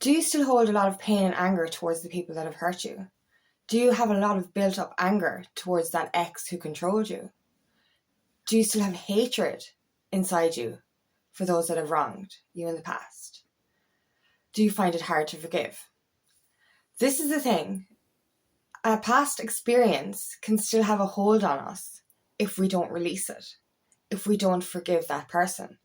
Do you still hold a lot of pain and anger towards the people that have hurt you? Do you have a lot of built up anger towards that ex who controlled you? Do you still have hatred inside you for those that have wronged you in the past? Do you find it hard to forgive? This is the thing. A past experience can still have a hold on us if we don't release it, if we don't forgive that person.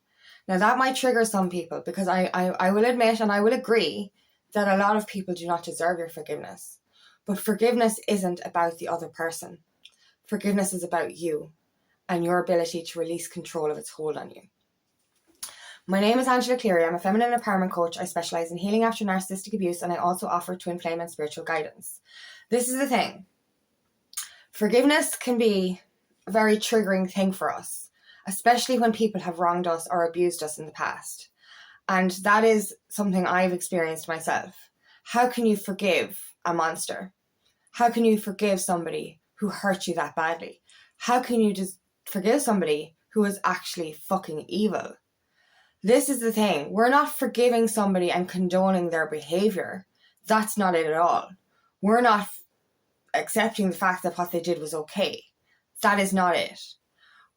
Now that might trigger some people, because I will admit and I will agree that a lot of people do not deserve your forgiveness. But forgiveness isn't about the other person. Forgiveness is about you and your ability to release control of its hold on you. My name is Angela Cleary. I'm a feminine empowerment coach. I specialise in healing after narcissistic abuse, and I also offer twin flame and spiritual guidance. This is the thing. Forgiveness can be a very triggering thing for us, especially when people have wronged us or abused us in the past. And that is something I've experienced myself. How can you forgive a monster? How can you forgive somebody who hurt you that badly? How can you just forgive somebody who is actually fucking evil? This is the thing. We're not forgiving somebody and condoning their behaviour. That's not it at all. We're not accepting the fact that what they did was okay. That is not it.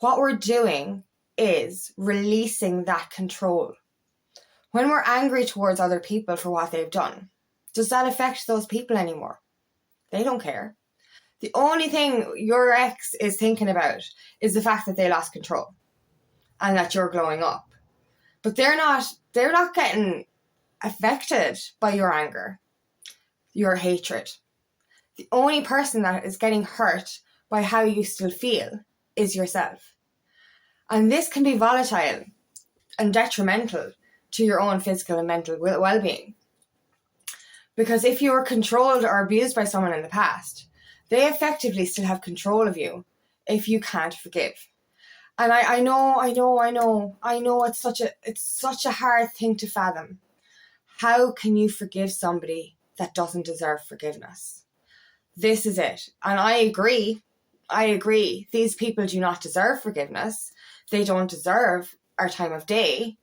What we're doing is releasing that control. When we're angry towards other people for what they've done, does that affect those people anymore? They don't care. The only thing your ex is thinking about is the fact that they lost control and that you're glowing up. But they're not getting affected by your anger, your hatred. The only person that is getting hurt by how you still feel is yourself. And this can be volatile and detrimental to your own physical and mental well-being. Because if you were controlled or abused by someone in the past, they effectively still have control of you if you can't forgive. And I know it's such a hard thing to fathom. How can you forgive somebody that doesn't deserve forgiveness? This is it. And I agree. These people do not deserve forgiveness. They don't deserve our time of day.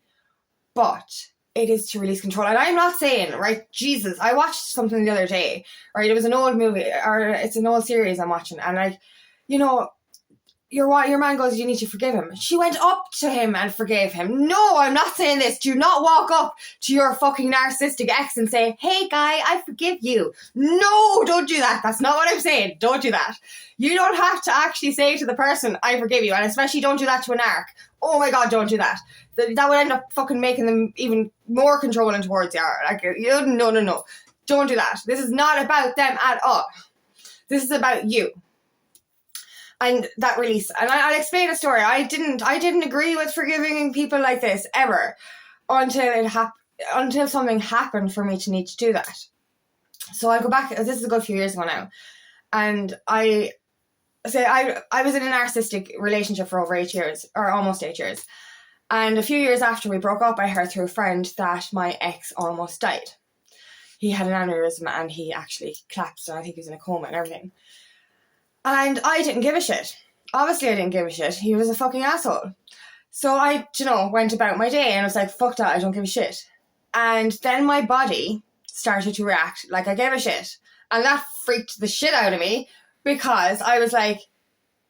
But it is to release control. And I'm not saying, right, Jesus, I watched something the other day, right? It was an old movie, or it's an old series I'm watching. And your man goes, you need to forgive him. She went up to him and forgave him. No, I'm not saying this. Do not walk up to your fucking narcissistic ex and say, hey guy, I forgive you. No, don't do that. That's not what I'm saying. Don't do that. You don't have to actually say to the person, I forgive you. And especially don't do that to an narc. Oh my God, don't do that. That would end up fucking making them even more controlling towards you. No. Don't do that. This is not about them at all. This is about you. And that release. And I'll explain a story. I didn't agree with forgiving people like this ever until something happened for me to need to do that. So I'll go back. This is a good few years ago now. And I was in a narcissistic relationship for over 8 years, or almost 8 years. And a few years after we broke up, I heard through a friend that my ex almost died. He had an aneurysm and he actually collapsed, and I think he was in a coma and everything. And I didn't give a shit. Obviously I didn't give a shit. He was a fucking asshole. So I, went about my day and I was like, fuck that, I don't give a shit. And then my body started to react like I gave a shit. And that freaked the shit out of me, because I was like,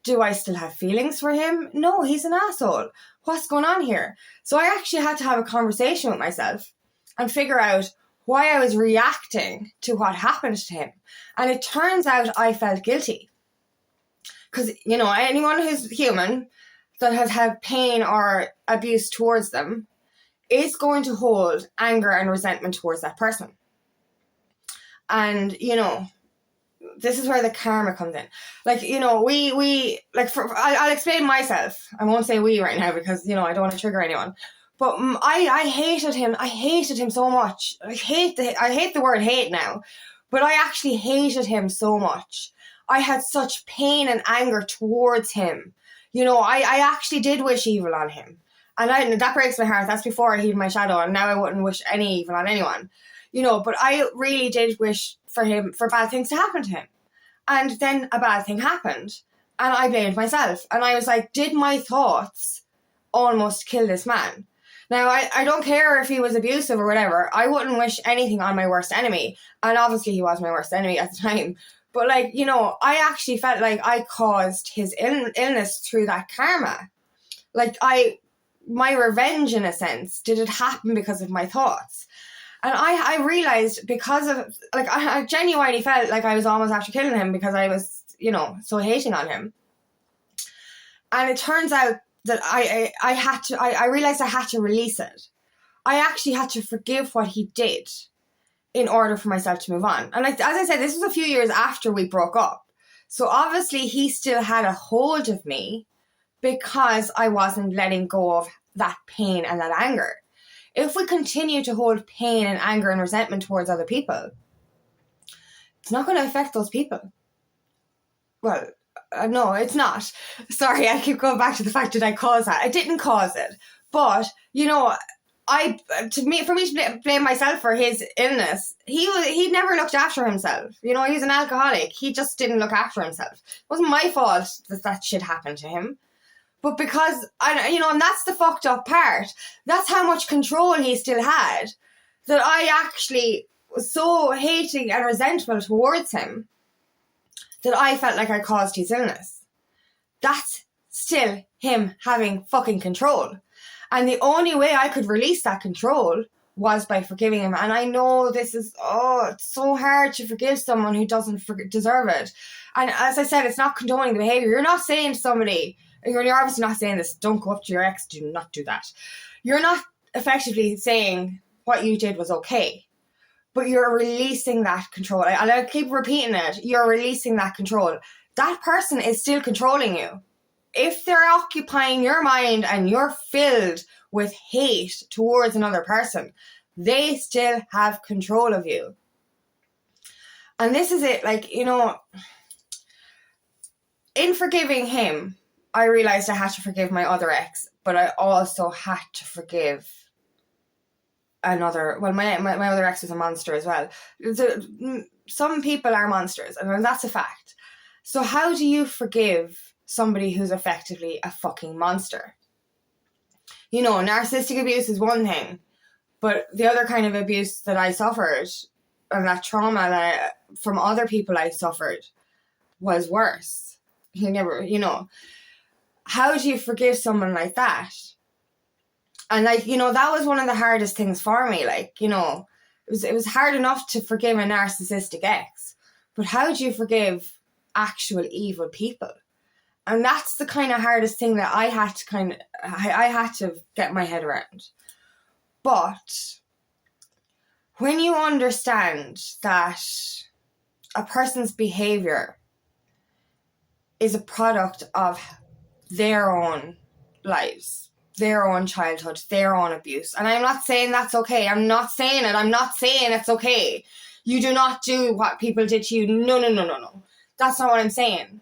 do I still have feelings for him? No, he's an asshole. What's going on here? So I actually had to have a conversation with myself and figure out why I was reacting to what happened to him. And it turns out I felt guilty. Because, anyone who's human that has had pain or abuse towards them is going to hold anger and resentment towards that person. And, this is where the karma comes in. I'll explain myself. I won't say we right now because, I don't want to trigger anyone. But I hated him. I hated him so much. I hate the word hate now. But I actually hated him so much. I had such pain and anger towards him. I actually did wish evil on him. And that breaks my heart. That's before I hid my shadow. And now I wouldn't wish any evil on anyone. But I really did wish for bad things to happen to him. And then a bad thing happened. And I blamed myself. And I was like, did my thoughts almost kill this man? Now, I don't care if he was abusive or whatever. I wouldn't wish anything on my worst enemy. And obviously he was my worst enemy at the time. But, like, you know, I actually felt like I caused his illness through that karma. Like, my revenge, in a sense, did it happen because of my thoughts? And I realised because of, like, I genuinely felt like I was almost after killing him because I was, you know, so hating on him. And it turns out that I realised I had to release it. I actually had to forgive what he did in order for myself to move on. And like, as I said, this was a few years after we broke up. So obviously he still had a hold of me because I wasn't letting go of that pain and that anger. If we continue to hold pain and anger and resentment towards other people, it's not going to affect those people. Well, no, it's not. Sorry, I keep going back to the fact that I caused that. I didn't cause it. But, you know, for me to blame myself for his illness, he never looked after himself. You know, he was an alcoholic. He just didn't look after himself. It wasn't my fault that shit happened to him. But because, and that's the fucked up part. That's how much control he still had, that I actually was so hating and resentful towards him that I felt like I caused his illness. That's still him having fucking control. And the only way I could release that control was by forgiving him. And I know this is, it's so hard to forgive someone who doesn't deserve it. And as I said, it's not condoning the behaviour. You're not saying to somebody, you're obviously not saying this, don't go up to your ex, do not do that. You're not effectively saying what you did was okay. But you're releasing that control. I keep repeating it. You're releasing that control. That person is still controlling you. If they're occupying your mind and you're filled with hate towards another person, they still have control of you. And this is it. Like, you know, in forgiving him, I realised I had to forgive my other ex, but I also had to forgive another, well, my other ex was a monster as well. Some people are monsters, and that's a fact. So how do you forgive somebody who's effectively a fucking monster? You know, narcissistic abuse is one thing, but the other kind of abuse that I suffered and that trauma that from other people I suffered was worse. How do you forgive someone like that? And like, you know, that was one of the hardest things for me. Like, you know, it was hard enough to forgive a narcissistic ex, but how do you forgive actual evil people? And that's the kind of hardest thing that I had to get my head around. But when you understand that a person's behavior is a product of their own lives, their own childhood, their own abuse. And I'm not saying that's okay. I'm not saying it. I'm not saying it's okay. You do not do what people did to you. No. That's not what I'm saying.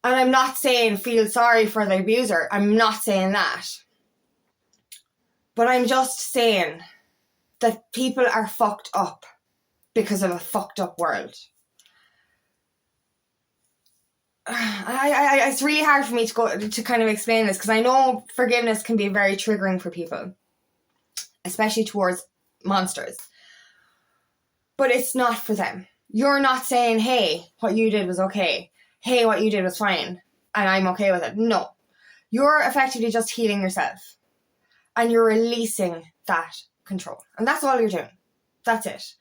And I'm not saying feel sorry for the abuser. I'm not saying that. But I'm just saying that people are fucked up because of a fucked up world. It's really hard for me to kind of explain this, because I know forgiveness can be very triggering for people, especially towards monsters. But it's not for them. You're not saying, hey, what you did was okay. Hey, what you did was fine, and I'm okay with it. No. You're effectively just healing yourself, and you're releasing that control. And that's all you're doing. That's it.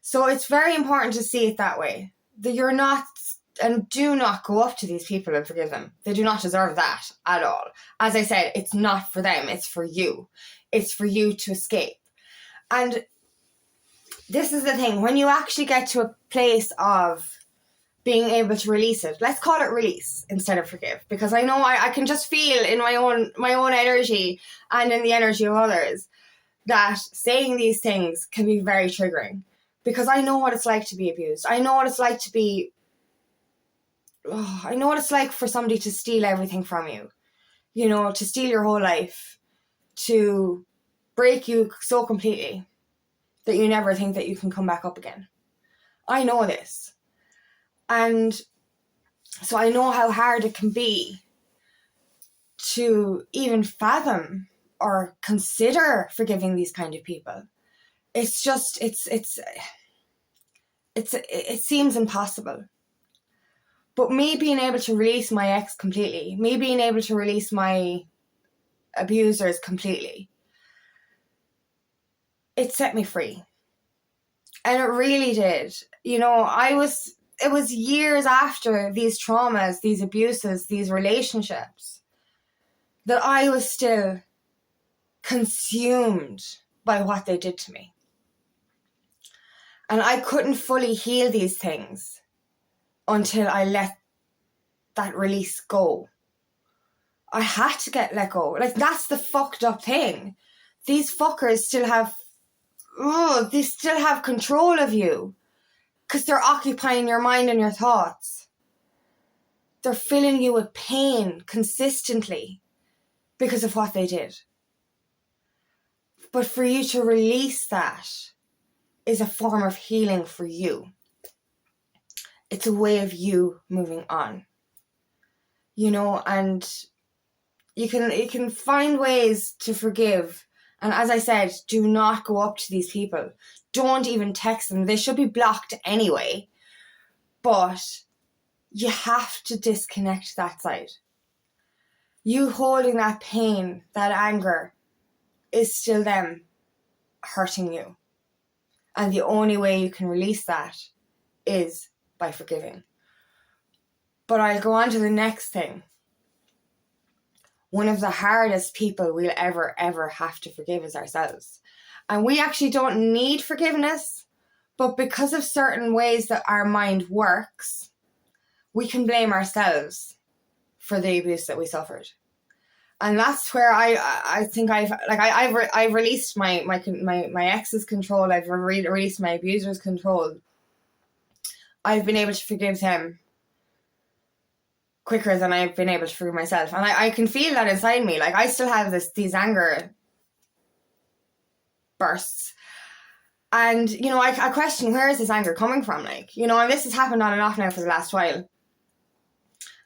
So it's very important to see it that way. That you're not, and do not go up to these people and forgive them. They do not deserve that at all. As I said, it's not for them. It's for you. It's for you to escape. And this is the thing. When you actually get to a place of being able to release it, let's call it release instead of forgive, because I know I can just feel in my own energy and in the energy of others that saying these things can be very triggering, because I know what it's like to be abused. I know what it's like to be, I know what it's like for somebody to steal everything from you, you know, to steal your whole life, to break you so completely that you never think that you can come back up again. I know this. And so I know how hard it can be to even fathom or consider forgiving these kind of people. It's just, it seems impossible. But me being able to release my ex completely, me being able to release my abusers completely, it set me free. And it really did. You know, it was years after these traumas, these abuses, these relationships, that I was still consumed by what they did to me. And I couldn't fully heal these things until I let that release go. I had to let go. Like, that's the fucked up thing. These fuckers still have, they still have control of you because they're occupying your mind and your thoughts. They're filling you with pain consistently because of what they did. But for you to release that is a form of healing for you. It's a way of you moving on. You know, and you can find ways to forgive. And as I said, do not go up to these people. Don't even text them. They should be blocked anyway. But you have to disconnect that side. You holding that pain, that anger, is still them hurting you. And the only way you can release that is by forgiving. But I'll go on to the next thing. One of the hardest people we'll ever have to forgive is ourselves. And we actually don't need forgiveness, but because of certain ways that our mind works, we can blame ourselves for the abuse that we suffered. And that's where I think I've released my ex's control. I've released my abuser's control. I've been able to forgive them quicker than I've been able to forgive myself. And I can feel that inside me. Like, I still have these anger bursts. And, you know, I question, where is this anger coming from? Like, you know, and this has happened on and off now for the last while.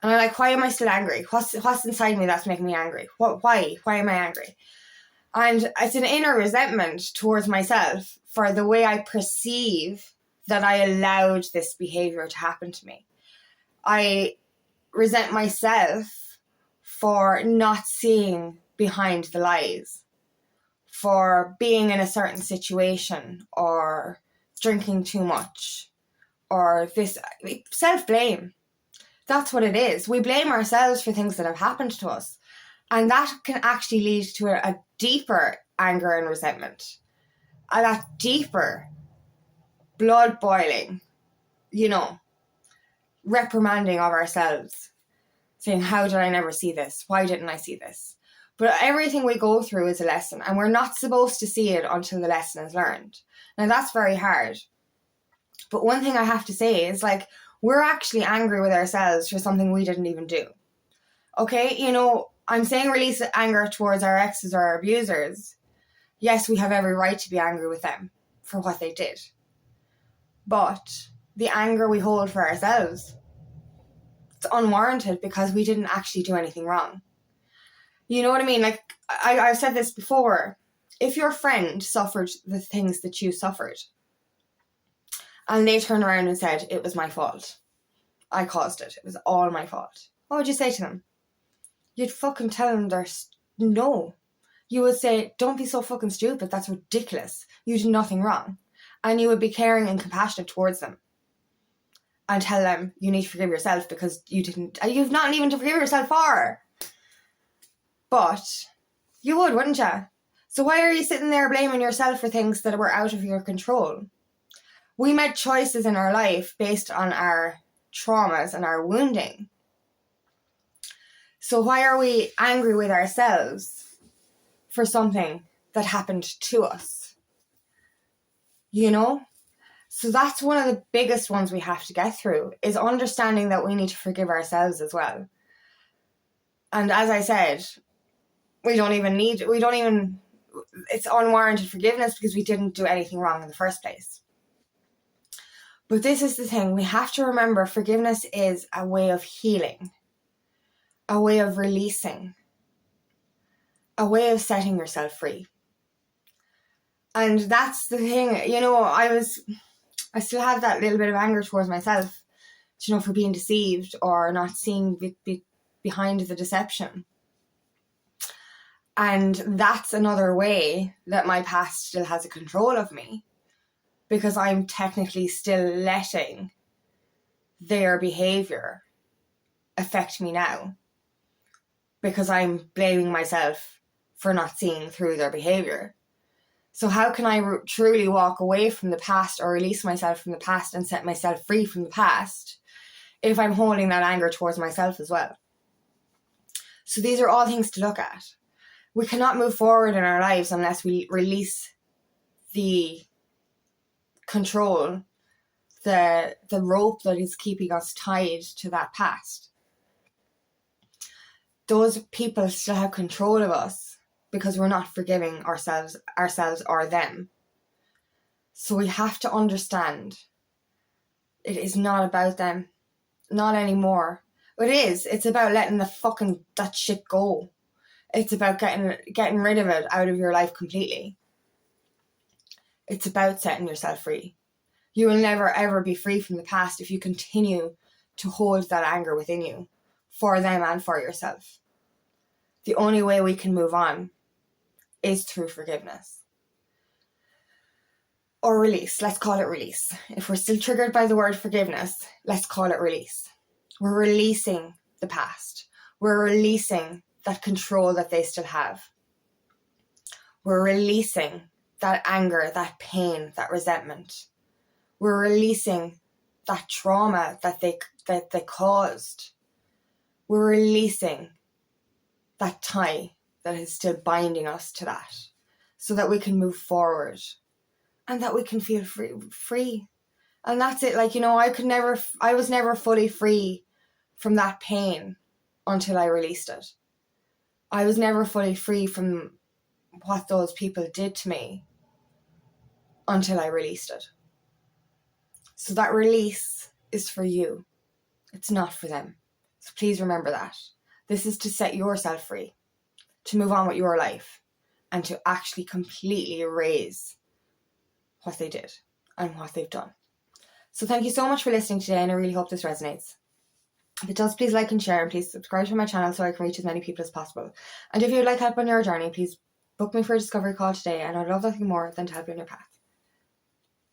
And I'm like, why am I still angry? What's inside me that's making me angry? Why am I angry? And it's an inner resentment towards myself for the way I perceive that I allowed this behavior to happen to me. I resent myself for not seeing behind the lies, for being in a certain situation, or drinking too much, or this self-blame. That's what it is. We blame ourselves for things that have happened to us. And that can actually lead to a deeper anger and resentment. And that deeper blood boiling, you know, reprimanding of ourselves. Saying, how did I never see this? Why didn't I see this? But everything we go through is a lesson. And we're not supposed to see it until the lesson is learned. Now, that's very hard. But one thing I have to say is, like, we're actually angry with ourselves for something we didn't even do. Okay, you know, I'm saying release anger towards our exes or our abusers. Yes, we have every right to be angry with them for what they did. But the anger we hold for ourselves, it's unwarranted because we didn't actually do anything wrong. You know what I mean? Like, I've said this before. If your friend suffered the things that you suffered, and they turned around and said, it was my fault, I caused it, it was all my fault, what would you say to them? You'd fucking tell them no. You would say, don't be so fucking stupid, that's ridiculous, you did nothing wrong. And you would be caring and compassionate towards them. And tell them, you need to forgive yourself because you've not even to forgive yourself for. But you would, wouldn't you? So why are you sitting there blaming yourself for things that were out of your control? We made choices in our life based on our traumas and our wounding. So why are we angry with ourselves for something that happened to us? You know? So that's one of the biggest ones we have to get through, is understanding that we need to forgive ourselves as well. And as I said, it's unwarranted forgiveness because we didn't do anything wrong in the first place. But this is the thing, we have to remember forgiveness is a way of healing, a way of releasing, a way of setting yourself free. And that's the thing, you know, I still have that little bit of anger towards myself, you know, for being deceived or not seeing behind the deception. And that's another way that my past still has a control of me, because I'm technically still letting their behavior affect me now, because I'm blaming myself for not seeing through their behavior. So how can I truly walk away from the past or release myself from the past and set myself free from the past if I'm holding that anger towards myself as well? So these are all things to look at. We cannot move forward in our lives unless we release the control, the rope that is keeping us tied to that past. Those people still have control of us because we're not forgiving ourselves or them. So we have to understand it is not about them. Not anymore. It is. It's about letting that shit go. It's about getting rid of it out of your life completely. It's about setting yourself free. You will never ever be free from the past if you continue to hold that anger within you for them and for yourself. The only way we can move on is through forgiveness. Or release. Let's call it release. If we're still triggered by the word forgiveness, let's call it release. We're releasing the past. We're releasing that control that they still have. We're releasing that anger, that pain, that resentment. We're releasing that trauma that they caused. We're releasing that tie that is still binding us to that, so that we can move forward and that we can feel free. And that's it. Like, you know, I was never fully free from that pain until I released it. I was never fully free from what those people did to me until I released it. So that release is for you. It's not for them. So please remember that. This is to set yourself free, to move on with your life, and to actually completely erase what they did and what they've done. So thank you so much for listening today, and I really hope this resonates. If it does, please like and share, and please subscribe to my channel so I can reach as many people as possible. And if you would like help on your journey, please book me for a discovery call today, and I'd love nothing more than to help you on your path.